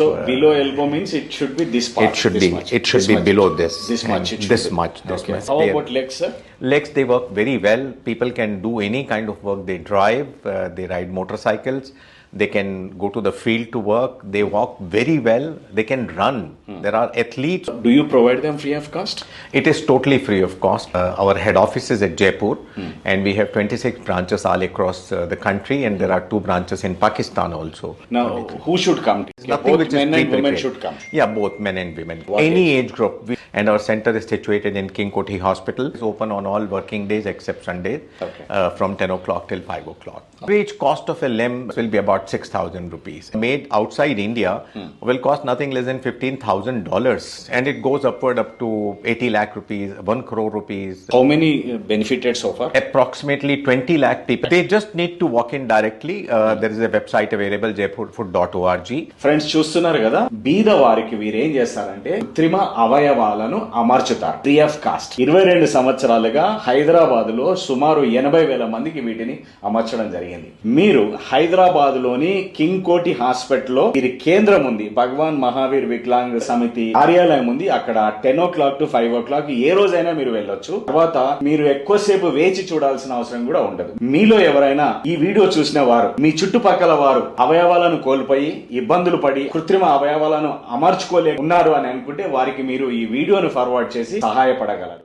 So below elbow means it should be this part. It should this be. much, It should this be much, below this. This much. It should This be. much. This Okay. much. How They- about legs, sir? Legs, they work very well. People can do any kind of work. They drive, they ride motorcycles, they can go to the field to work, they walk very well, they can run. There are athletes. Do you provide them free of cost? It is totally free of cost. Our head office is at Jaipur, and we have 26 branches all across the country, and there are 2 branches in Pakistan also. Now, who should come? Nothing Both which is men and women pre-prepared. should come. Yeah, both men and women. What Any age group. And our center is situated in King Koti Hospital. It's open on all working days except Sundays, Okay. from 10 o'clock till 5 o'clock. Average cost of a limb will be about 6,000 rupees. Made outside India will cost nothing less than $15,000, and it goes upward up to 80 lakh rupees, 1 crore rupees. How many benefited so far? Approximately 20 lakh people. They just need to walk in directly. There is a website available, jaipurfoot.org. Friends చూస్తున్నారు కదా, బీద వారికి వీరేం చేస్తారంటే కృత్రిమ అవయవాలను అమర్చుతారు free of cost. 22 సంవత్సరాలుగా హైదరాబాద్ లో సుమారు 80,000 మందికి వీటిని అమర్చడం జరిగింది. మీరు హైదరాబాద్ లోని కింగ్ కోటి హాస్పిటల్ లో వీరి కేంద్రం ఉంది, భగవాన్ మహావీర్ వికలాంగ్ సమితి కార్యాలయం ఉంది. అక్కడ 10 o'clock to 5 o'clock ఏ రోజైనా మీరు వెళ్ళొచ్చు. తర్వాత మీరు ఎక్కువసేపు వేచి చూడాల్సిన అవసరం కూడా ఉండదు. మీలో ఎవరైనా ఈ వీడియో చూసిన వారు, మీ చుట్టుపక్కల వారు అవయవాలను కోల్పోయి ఇబ్బందులు పడి కృత్రిమ అవయవాలను అమర్చుకోలే ఉన్నారు అని అనుకుంటే వారికి మీరు ఈ వీడియోను ఫార్వర్డ్ చేసి సహాయపడగలరు.